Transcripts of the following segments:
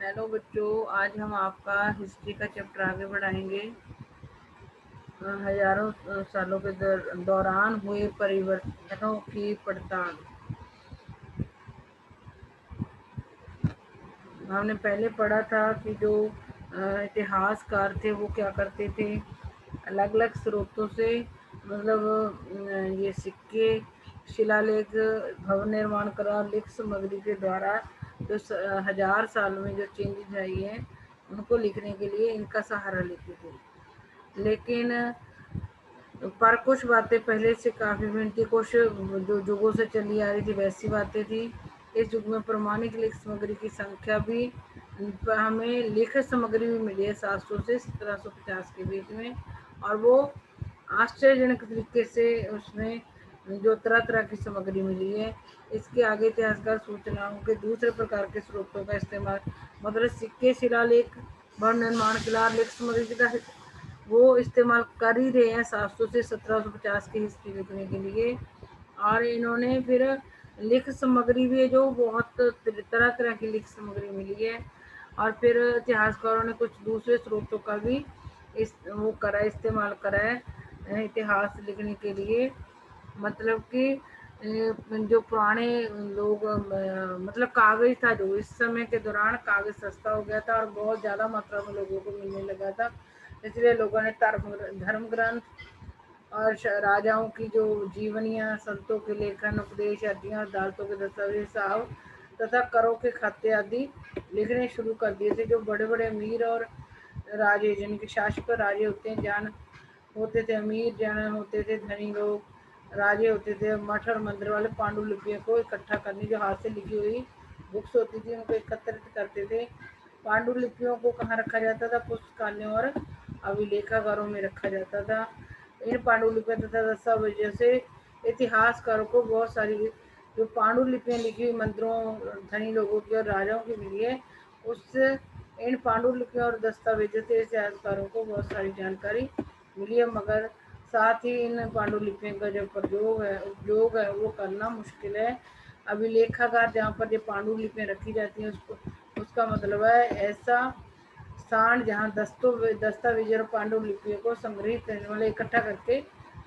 Hello बच्चों, आज हम आपका हिस्ट्री का चैप्टर आगे बढ़ाएंगे। हजारों सालों के दौरान हुए परिवर्तनों की पड़ताल। हमने पहले पढ़ा था कि जो इतिहासकार थे वो क्या करते थे, अलग अलग स्रोतों से, मतलब ये सिक्के, शिलालेख, भवन निर्माण करा, लिख सामग्री के द्वारा जो हजार साल में जो चेंजेस आई हैं उनको लिखने के लिए इनका सहारा लेते थे। लेकिन पर कुछ बातें पहले से काफ़ी भिन्न थी, कुछ जो युगों से चली आ रही थी वैसी बातें थी। इस युग में प्रमाणिक लिख सामग्री की संख्या भी, हमें लिखित सामग्री भी मिली है 700 से 1750 के बीच में, और वो आश्चर्यजनक तरीके से उसमें जो तरह तरह की सामग्री मिली है। इसके आगे इतिहासकार सूचनाओं के दूसरे प्रकार के स्रोतों का इस्तेमाल, मतलब सिक्के, शिलालेख, भवन निर्माण, किला, लिख सामग्री की वो इस्तेमाल कर ही रहे हैं 700 से 1750 की हिस्ट्री लिखने के लिए। और इन्होंने फिर लिख सामग्री भी है जो बहुत तरह तरह की लिख सामग्री मिली है। और फिर इतिहासकारों ने कुछ दूसरे स्रोतों का भी वो करा, इस्तेमाल करा है इतिहास लिखने के लिए। मतलब कि जो पुराने लोग, मतलब कागज था, जो इस समय के दौरान कागज सस्ता हो गया था और बहुत ज़्यादा मात्रा में लोगों को मिलने लगा था, इसलिए लोगों ने धर्म ग्रंथ और राजाओं की जो जीवनियाँ, संतों के लेखन, उपदेश, अर्जियाँ, अदालतों के दस्तावेज, साहब तथा करों के खाते आदि लिखने शुरू कर दिए थे। जो बड़े बड़े अमीर और राजे, जिनके शासक राजे होते हैं, जान होते थे अमीर, जान होते थे धनी लोग, राजे होते थे मठ और मंदिर वाले, पांडुलिपियों को इकट्ठा करनी, जो हाथ से लिखी हुई बुक्स होती थी उनको एकत्रित करते थे। पांडुलिपियों को कहाँ रखा जाता था? पुस्तकालयों और अभिलेखागारों में रखा जाता था। इन पांडुलिपियों तथा दस्तावेजों से इतिहासकारों को बहुत सारी जो पांडुलिपियाँ लिखी हुई मंत्रों, धनी लोगों की और राजाओं की मिली है, उससे इन पांडुलिपियों और दस्तावेजों से इतिहासकारों को बहुत सारी जानकारी मिली है। मगर साथ ही इन पांडुलिपियों का जो उपयोग है वो करना मुश्किल है। अभिलेखागार जहाँ पर ये पांडुलिपियाँ रखी जाती हैं उसका मतलब है ऐसा स्थान जहाँ दस्तावेज और पांडुलिपियों को संग्रहित करने वाले इकट्ठा करके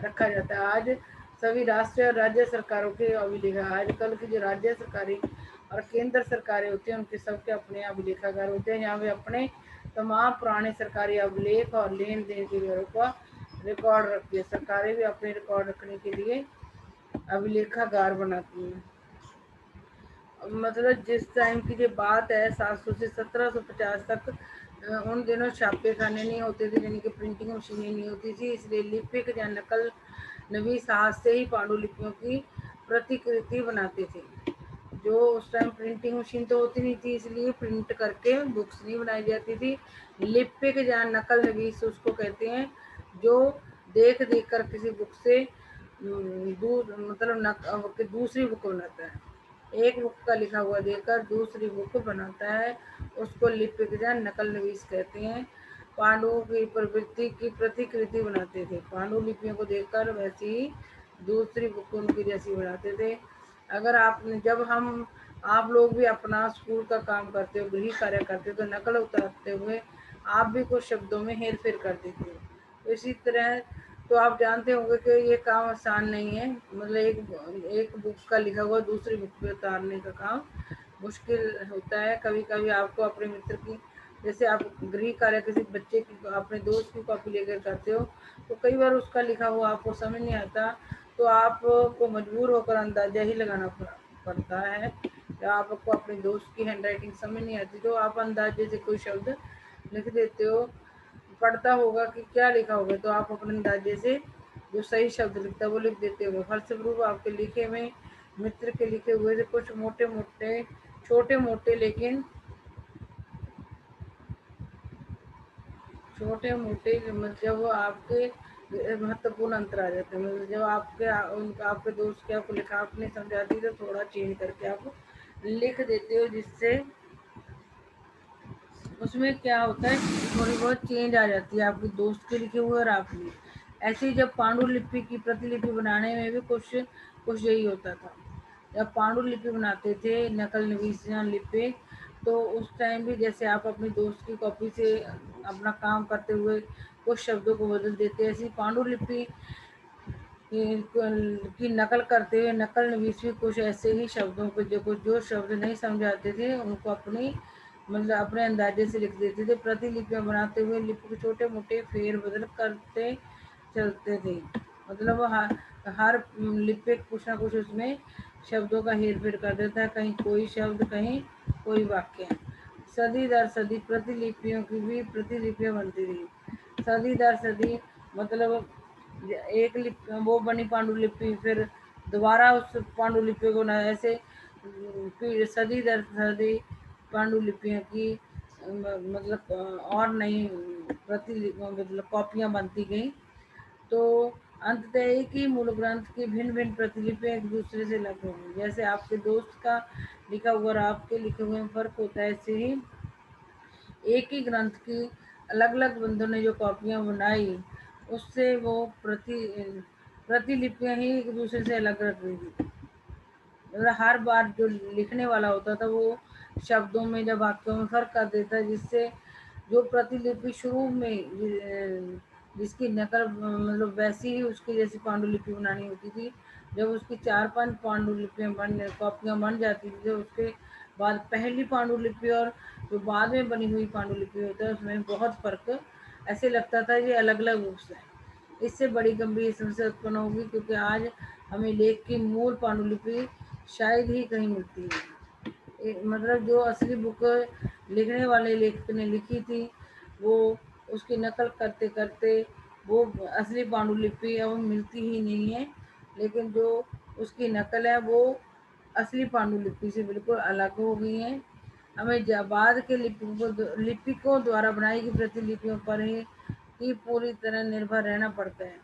रखा जाता है। आज सभी राष्ट्रीय और राज्य सरकारों के अभिलेख, आजकल की जो राज्य सरकारी और केंद्र सरकारें होती हैं उनके सबके अपने अभिलेखागार होते हैं, जहाँ वे अपने तमाम पुराने सरकारी अभिलेख और लेन देन के ब्यौरों का रिकॉर्ड रखती है। सरकारें भी अपने रिकॉर्ड रखने के लिए अभिलेखागार बनाती हैं। मतलब जिस टाइम की जो बात है 700 से 1750 तक, उन दिनों छापे खाने नहीं होते थे, यानी कि प्रिंटिंग मशीनें नहीं होती थी, इसलिए लिपिक या नकल नवीस हाथ से ही पांडुलिपियों की प्रतिकृति बनाते थे। जो उस टाइम प्रिंटिंग मशीन तो होती नहीं थी, इसलिए प्रिंट करके बुक्स नहीं बनाई जाती थी। लिपिक या नकल नवीस उसको कहते हैं जो देख देख कर किसी बुक से मतलब दूसरी बुक बनाता है। एक बुक का लिखा हुआ देकर दूसरी बुक बनाता है, उसको लिपिक या नकल नवीस कहते हैं। पांडुओं की प्रवृत्ति की प्रतिकृति बनाते थे, पांडुलिपियों को देखकर वैसी ही दूसरी बुक उनकी जैसी बनाते थे। अगर आपने जब हम आप लोग भी अपना स्कूल का काम करते हो, गृह कार्य करते हो, तो नकल उतारते हुए आप भी कुछ शब्दों में हेर फेर कर देते हो। तो इसी तरह तो आप जानते होंगे कि ये काम आसान नहीं है, मतलब एक बुक का लिखा हुआ दूसरी बुक पे उतारने का काम मुश्किल होता है। कभी कभी आपको अपने मित्र की, जैसे आप गृह कार्य किसी बच्चे की, अपने दोस्त की कॉपी लेकर करते हो, तो कई बार उसका लिखा हुआ आपको समझ नहीं आता, तो आपको मजबूर होकर अंदाजा ही लगाना पड़ता है। या आपको अपने दोस्त की हैंड राइटिंग समझ नहीं आती तो आप अंदाजे से कोई शब्द लिख देते हो, पढ़ता होगा कि क्या लिखा होगा, तो आप अपने अंदाजे से जो सही शब्द लिखता है वो लिख देते हो। फलस्वरूप आपके लिखे में मित्र के लिखे हुए से कुछ मोटे मोटे, छोटे मोटे, लेकिन छोटे मोटे मतलब वो आपके महत्वपूर्ण अंतर आ जाते हैं। मतलब जब आपके दोस्त के आपको लिखा आप नहीं समझ आती तो थोड़ा चेंज करके आप लिख देते हो, जिससे उसमें क्या होता है थोड़ी बहुत चेंज आ जाती है आपके दोस्त के लिखे हुए और आपकी। ऐसे ही जब पांडुलिपि की प्रतिलिपि बनाने में भी कुछ कुछ यही होता था। जब पांडुलिपि बनाते थे नकल नवीस लिपि तो उस टाइम भी जैसे आप अपनी दोस्त की कॉपी से अपना काम करते हुए कुछ शब्दों को बदल देते, ऐसी पांडुलिपि की नकल करते हुए नकल नवीस भी कुछ ऐसे ही शब्दों को जो शब्द नहीं समझाते थे उनको अपनी मतलब अपने अंदाजे से लिख देते थे। प्रतिलिपियां बनाते हुए लिपि के छोटे मोटे फेर बदल करते चलते थे। मतलब हर लिपिक कुछ ना कुछ उसमें शब्दों का हेर फेर कर देता है, कहीं कोई शब्द कहीं कोई वाक्य। सदी दर सदी प्रतिलिपियों की भी प्रतिलिपियां बनती रही। सदी दर सदी मतलब एक वो बनी पांडुलिपि, फिर दोबारा उस पांडुलिपि को ना ऐसे फिर सदी दर सदी पांडुलिपियों की मतलब और नई मतलब कॉपियां बनती गई। तो अंततः एक ही मूल ग्रंथ की भिन्न भिन्न प्रतिलिपियां एक दूसरे से अलग होंगी। जैसे आपके दोस्त का लिखा हुआ और आपके लिखे हुए में फर्क होता है, ऐसे ही एक ही ग्रंथ की अलग अलग बंधुओं ने जो कॉपियां बनाई उससे वो प्रतिलिपियां ही एक दूसरे से अलग रख रही थी। मतलब हर बार जो लिखने वाला होता था वो शब्दों में या वाक्यों में फर्क कर देता है, जिससे जो प्रतिलिपि शुरू में जिसकी नकल मतलब वैसी ही उसकी जैसी पांडुलिपि बनानी होती थी। जब उसकी 4-5 पांडुलिपियां बन कॉपियां बन जाती थी तो उसके बाद पहली पांडुलिपि और जो बाद में बनी हुई पांडुलिपि होता है उसमें बहुत फर्क ऐसे लगता था ये अलग अलग बुक्स हैं। इससे बड़ी गंभीर समस्या उत्पन्न होगी, क्योंकि आज हमें लेख की मूल पांडुलिपि शायद ही कहीं मिलती है। मतलब जो असली बुक लिखने वाले लेखक ने लिखी थी वो उसकी नकल करते करते वो असली पांडुलिपि अब मिलती ही नहीं है। लेकिन जो उसकी नकल है वो असली पांडुलिपि से बिल्कुल अलग हो गई है। हमें बाद के लिपिकों द्वारा बनाई गई प्रतिलिपियों पर ही पूरी तरह निर्भर रहना पड़ता है।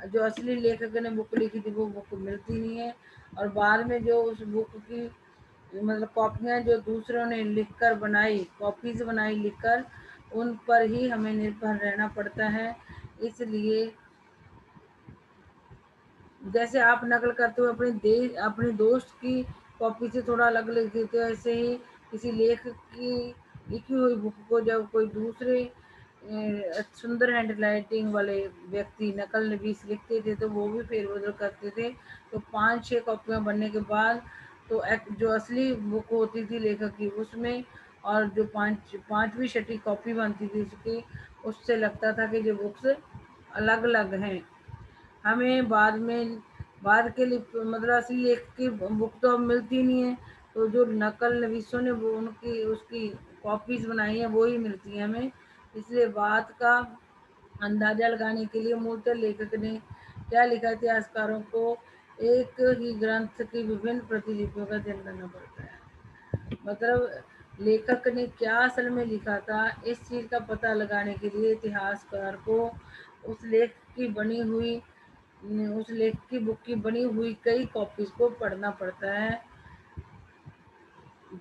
जो असली लेखक ने बुक लिखी थी वो बुक मिलती नहीं है, और बाद में जो उस बुक की मतलब कॉपियां जो दूसरों ने लिखकर बनाई, कॉपीज बनाई लिखकर, उन पर ही हमें निर्भर रहना पड़ता है। इसलिए जैसे आप नकल करते हुए अपने दोस्त की कॉपी से थोड़ा अलग लिख देते हो, ऐसे ही किसी लेखक की लिखी हुई बुक को जब कोई दूसरे सुंदर हैंड राइटिंग वाले व्यक्ति नकल नवीस लिखते थे तो वो भी फेरबदल करते थे। तो 5-6 कॉपियां बनने के बाद तो जो असली बुक होती थी लेखक की उसमें, और जो पांचवी छठी कॉपी बनती थी उसकी, उससे लगता था कि जो बुक्स अलग अलग हैं। हमें बाद के लिए मतलब असली लेख की बुक तो अब मिलती नहीं है, तो जो नकल नवीसों ने वो उनकी उसकी कॉपीज बनाई हैं वो ही मिलती हैं हमें। इसलिए बात का अंदाजा लगाने के लिए मूलतः लेखक ने क्या लिखा, इतिहासकारों को एक ही ग्रंथ की विभिन्न प्रतिलिपियों का अध्ययन करना पड़ता है। मतलब लेखक ने क्या असल में लिखा था इस चीज का पता लगाने के लिए इतिहासकार को उस लेख की बनी हुई उस लेख की बुक की बनी हुई कई कॉपीज को पढ़ना पड़ता है।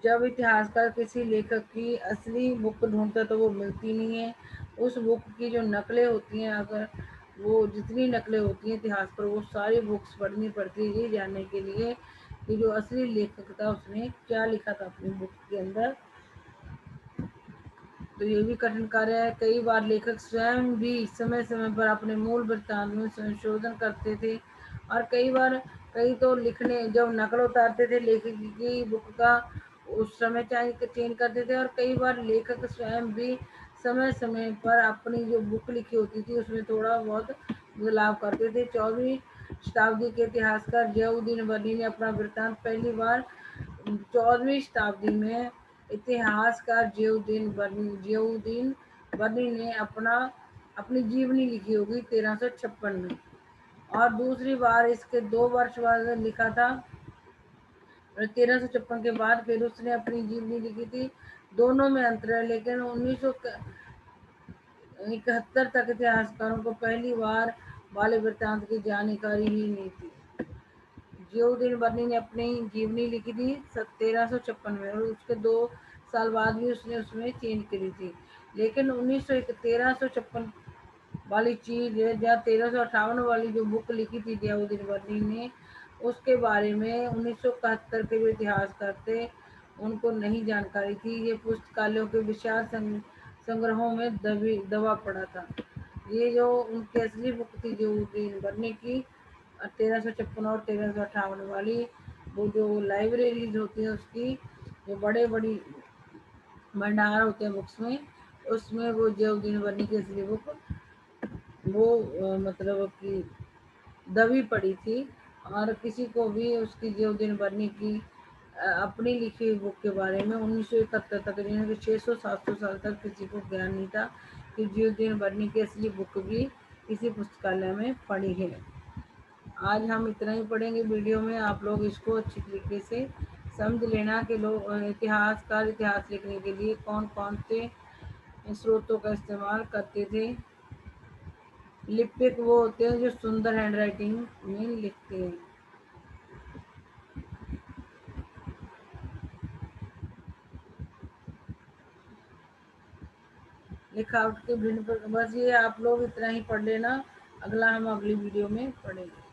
जब इतिहासकार किसी लेखक की असली बुक ढूंढता तो वो मिलती नहीं है। उस बुक की जो नकलें होती हैं, अगर वो जितनी नकलें होती हैं इतिहास पर, वो सारी बुक्स पढ़नी पड़ती है ये जानने के लिए कि जो असली लेखक था उसने क्या लिखा था अपनी बुक के अंदर। तो ये भी कठिन कार्य है। कई बार लेखक स्वयं भी समय समय पर अपने मूल वृत्तांत में संशोधन करते थे, और कई तो लिखने जब नकल उतारते थे लेखक की बुक का उस समय चेंज करते थे, और कई बार लेखक स्वयं भी समय समय पर अपनी जो बुक लिखी होती थी उसमें थोड़ा बहुत बदलाव करते थे। 14वीं शताब्दी के इतिहासकार जियाउद्दीन वर्दी ने अपना वृत्तांत पहली बार 14वीं शताब्दी में इतिहासकार जियाउद्दीन बर्नी ने अपनी जीवनी लिखी होगी 1356 में, और दूसरी बार इसके 2 वर्ष बाद लिखा था। 1356 के बाद फिर उसने अपनी जीवनी लिखी थी। दोनों में अंतर है, लेकिन 1971 तक इतिहासकारों को पहली बार वाले वृत्तांत की जानकारी ही नहीं थी। जियाउद्दीन बर्नी ने अपनी जीवनी लिखी थी 1356 में, और उसके 2 साल बाद भी उसने उसमें चेंज करी थी। लेकिन 1356 वाली चीज या 1358 वाली जो बुक लिखी थी जियाउद्दीन बर्नी ने, उसके बारे में 1971 के जो इतिहासकार थे उनको नहीं जानकारी थी। ये पुस्तकालयों के विशाल संग्रहों में दबा पड़ा था। ये जो उनकी असली बुक थी जो दिन भरने की 1356 और 1358 वाली, वो जो लाइब्रेरीज होती है उसकी जो बड़े बड़ी भंडार होते हैं बुक्स में, उसमें वो जो दिन भरने की असली बुक वो मतलब कि दबी पड़ी थी। और किसी को भी उसकी जीव दिन भरनी की अपनी लिखी हुई बुक के बारे में 1971 तक, यानी कि 600-700 साल तक किसी को ज्ञान नहीं था कि जीव दिन भरनी की असली बुक भी किसी पुस्तकालय में पड़ी है। आज हम इतना ही पढ़ेंगे वीडियो में। आप लोग इसको अच्छी तरीके से समझ लेना कि लोग इतिहासकार इतिहास लिखने के लिए कौन कौन से स्रोतों का इस्तेमाल करते थे। लिपिक वो होते हैं जो सुंदर हैंडराइटिंग में लिखते हैं। लिखावट के भिन्न बस ये आप लोग इतना ही पढ़ लेना। अगला हम अगली वीडियो में पढ़ेंगे।